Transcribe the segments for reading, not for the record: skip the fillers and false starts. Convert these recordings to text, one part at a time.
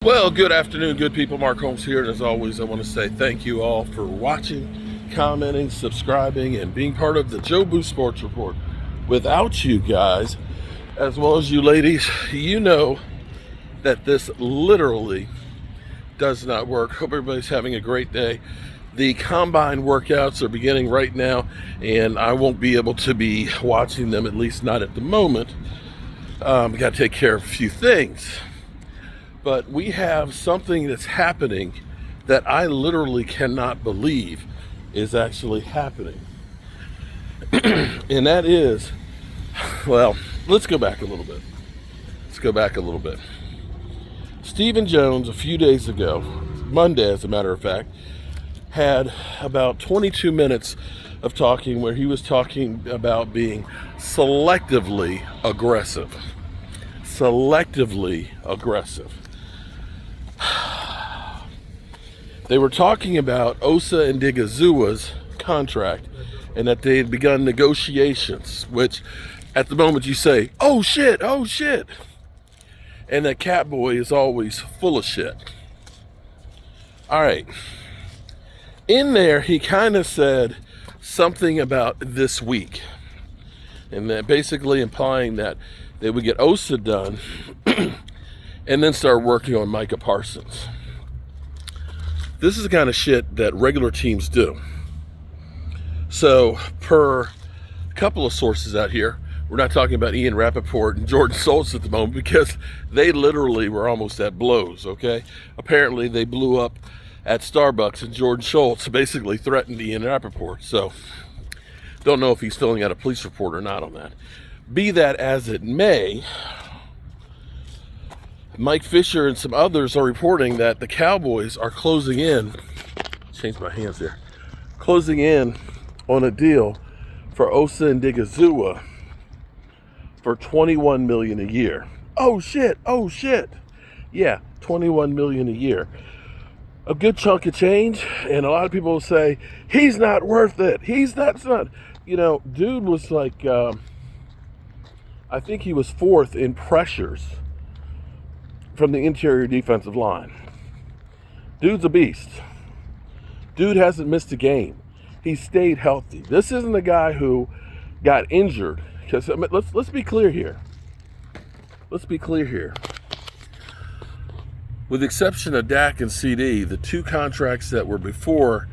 Well, good afternoon, good people. Mark Holmes here, and as always, I want to say thank you all for watching, commenting, subscribing, and being part of the Joe Boo Sports Report. Without you guys, as well as you ladies, you know that this literally does not work. Hope everybody's having a great day. The combine workouts are beginning right now, and I won't be able to be watching them, at least not at the moment. Got to take care of a few things. But we have something that's happening that I literally cannot believe is actually happening. And that is, well, let's go back a little bit. Stephen Jones, a few days ago, Monday as a matter of fact, had about 22 minutes of talking where he was talking about being selectively aggressive. They were talking about Osa Odighizuwa's contract and that they had begun negotiations, which at the moment you say, oh shit, and that Catboy is always full of shit. All right. In there, he kind of said something about this week, and that basically implying that they would get Osa done and then start working on Micah Parsons. This is the kind of shit that regular teams do. So, per a couple of sources out here, we're not talking about Ian Rappaport and Jordan Schultz at the moment because they literally were almost at blows, okay? Apparently, they blew up at Starbucks and Jordan Schultz basically threatened Ian Rappaport. So, don't know if he's filling out a police report or not on that. Be that as it may, Mike Fisher and some others are reporting that the Cowboys are closing in on a deal for Osa Odighizuwa for $21 million a year. Oh shit. Yeah, $21 million a year. A good chunk of change, and a lot of people will say, he's not worth it. That's not. You know, dude was like, I think he was fourth in pressures from the interior defensive line. Dude's a beast. Dude hasn't missed a game. He stayed healthy. This isn't a guy who got injured. Because let's be clear here. With the exception of Dak and CD, the two contracts that were before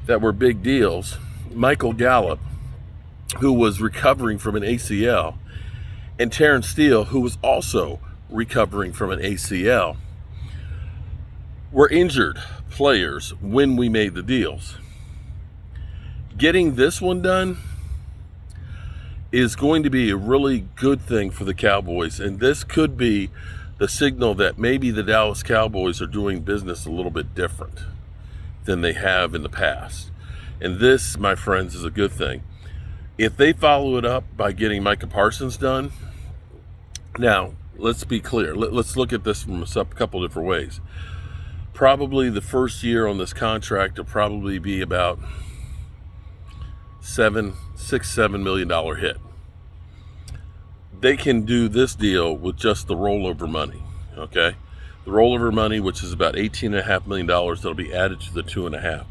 that were big deals, Michael Gallup, who was recovering from an ACL, and Terrence Steele, who was also recovering from an ACL, were injured players when we made the deals. Getting this one done is going to be a really good thing for the Cowboys, and this could be the signal that maybe the Dallas Cowboys are doing business a little bit different than they have in the past. And this, my friends, is a good thing. If they follow it up by getting Micah Parsons done, now, let's be clear. Let's look at this from a couple different ways. Probably the first year on this contract will probably be about $7 million hit. They can do this deal with just the rollover money, okay? The rollover money, which is about $18.5 million, that'll be added to the 2.5.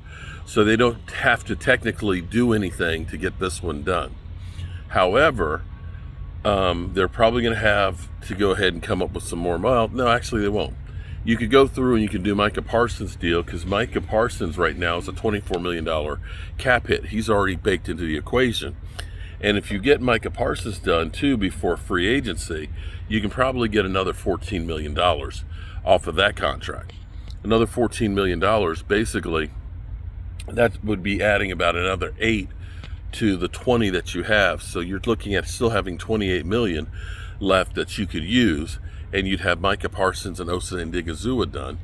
So they don't have to technically do anything to get this one done. However, they're probably going to have to go ahead and come up with some more. Well, no, actually they won't. You could go through and you can do Micah Parsons' deal because Micah Parsons right now is a $24 million cap hit. He's already baked into the equation. And if you get Micah Parsons done too before free agency, you can probably get another $14 million off of that contract. Another $14 million, basically, that would be adding about another 8 to the 20 that you have. So you're looking at still having 28 million left that you could use, and you'd have Micah Parsons and Osa Odighizuwa done.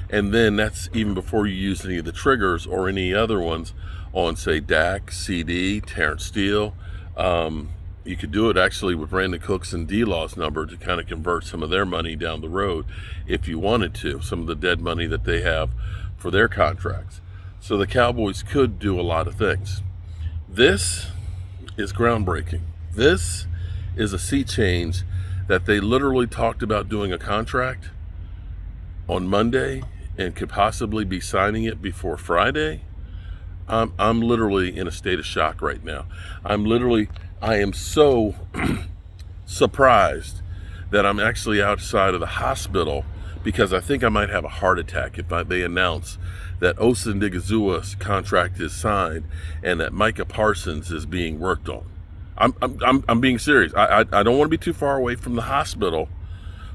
And then that's even before you use any of the triggers or any other ones on, say, Dak, CD, Terrence Steele. You could do it actually with Brandon Cooks and D-Law's number to kind of convert some of their money down the road if you wanted to, some of the dead money that they have for their contracts. So the Cowboys could do a lot of things. This is groundbreaking. This is a sea change that they literally talked about doing a contract on Monday and could possibly be signing it before Friday, I'm literally in a state of shock right now. I am so surprised that I'm actually outside of the hospital, because I think I might have a heart attack if they announce that Osa Odighizuwa's contract is signed and that Micah Parsons is being worked on. I'm being serious. I don't want to be too far away from the hospital,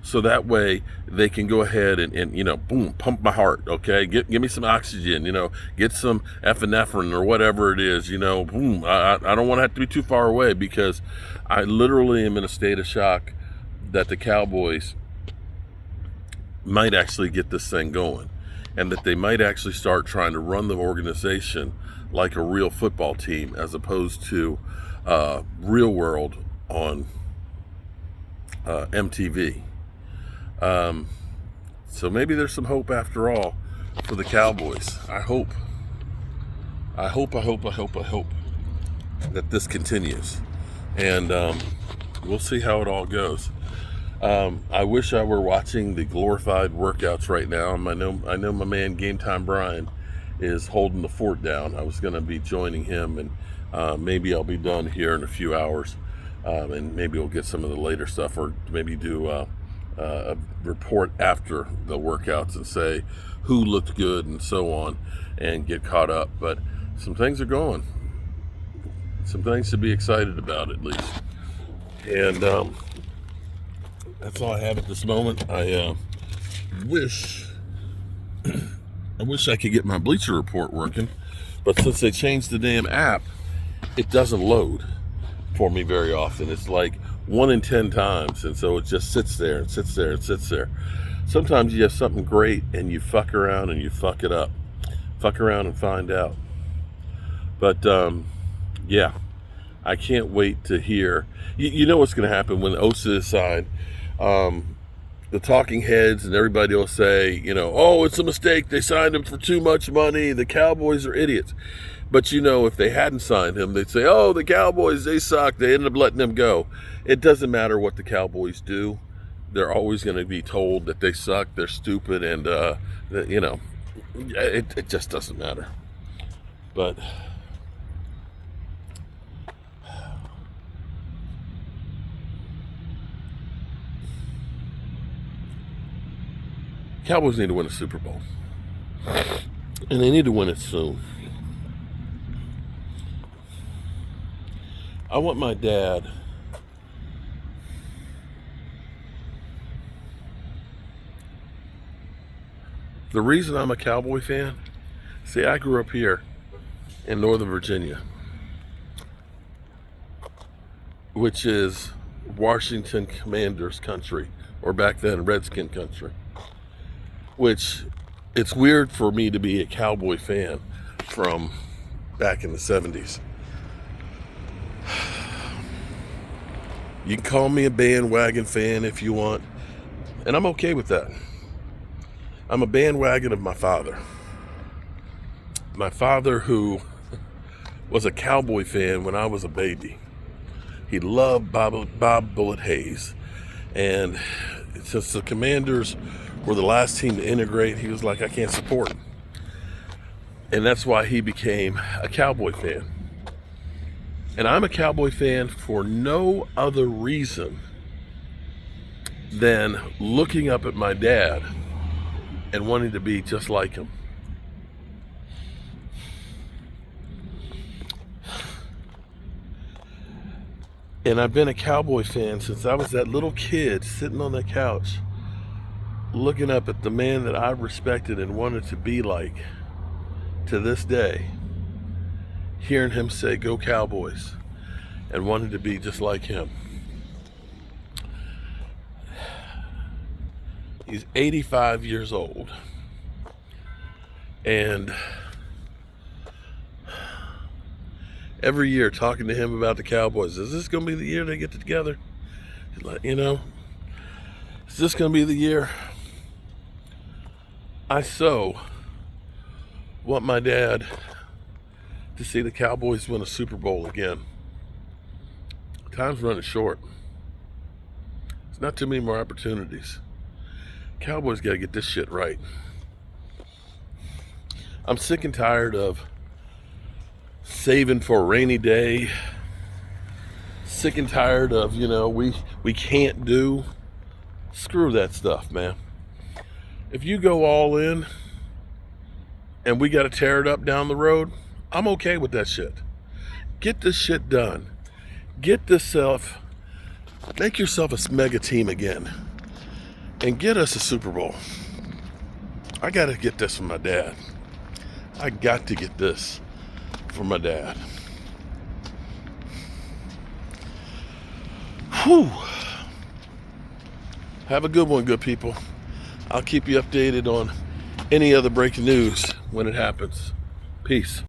so that way they can go ahead and boom, pump my heart, okay? Give me some oxygen, get some epinephrine or whatever it is, boom. I don't want to have to be too far away, because I literally am in a state of shock that the Cowboys might actually get this thing going, and that they might actually start trying to run the organization like a real football team, as opposed to Real World on MTV. So maybe there's some hope after all for the Cowboys. I hope that this continues, and we'll see how it all goes. I wish I were watching the glorified workouts right now. I know my man Game Time Brian is holding the fort down. I was going to be joining him, and maybe I'll be done here in a few hours, and maybe we'll get some of the later stuff, or maybe do a report after the workouts and say who looked good and so on, and get caught up. But some things are going. Some things to be excited about, at least. And that's all I have at this moment. I wish I could get my Bleacher Report working, but since they changed the damn app, it doesn't load for me very often. It's like 1 in 10 times, and so it just sits there and sits there and sits there. Sometimes you have something great and you fuck around and you fuck it up. Fuck around and find out. But yeah, I can't wait to hear. You know what's going to happen when Osa is signed. The talking heads and everybody will say, oh, it's a mistake. They signed him for too much money. The Cowboys are idiots. But if they hadn't signed him, they'd say, oh, the Cowboys, they suck. They ended up letting him go. It doesn't matter what the Cowboys do. They're always going to be told that they suck, they're stupid, and, it just doesn't matter. But Cowboys need to win a Super Bowl. And they need to win it soon. I want my dad the reason I'm a Cowboy fan, see, I grew up here in Northern Virginia, which is Washington Commanders country, or back then Redskin country, which it's weird for me to be a Cowboy fan from back in the 70s. You can call me a bandwagon fan if you want, and I'm okay with that. I'm a bandwagon of my father. My father, who was a Cowboy fan when I was a baby. He loved Bob Bullet Hayes. And since the Commanders were the last team to integrate, he was like, I can't support them. And that's why he became a Cowboy fan. And I'm a Cowboy fan for no other reason than looking up at my dad and wanting to be just like him. And I've been a Cowboy fan since I was that little kid sitting on the couch looking up at the man that I respected and wanted to be like, to this day, hearing him say, "Go Cowboys," and wanting to be just like him. He's 85 years old. And every year talking to him about the Cowboys, is this going to be the year they get together? He's like, is this going to be the year? I so want my dad to see the Cowboys win a Super Bowl again. Time's running short. There's not too many more opportunities. Cowboys got to get this shit right. I'm sick and tired of saving for a rainy day. Sick and tired of, we can't do. Screw that stuff, man. If you go all in and we got to tear it up down the road, I'm okay with that shit. Get this shit done. Make yourself a mega team again and get us a Super Bowl. I got to get this from my dad. I got to get this from my dad. Whew. Have a good one, good people. I'll keep you updated on any other breaking news when it happens. Peace.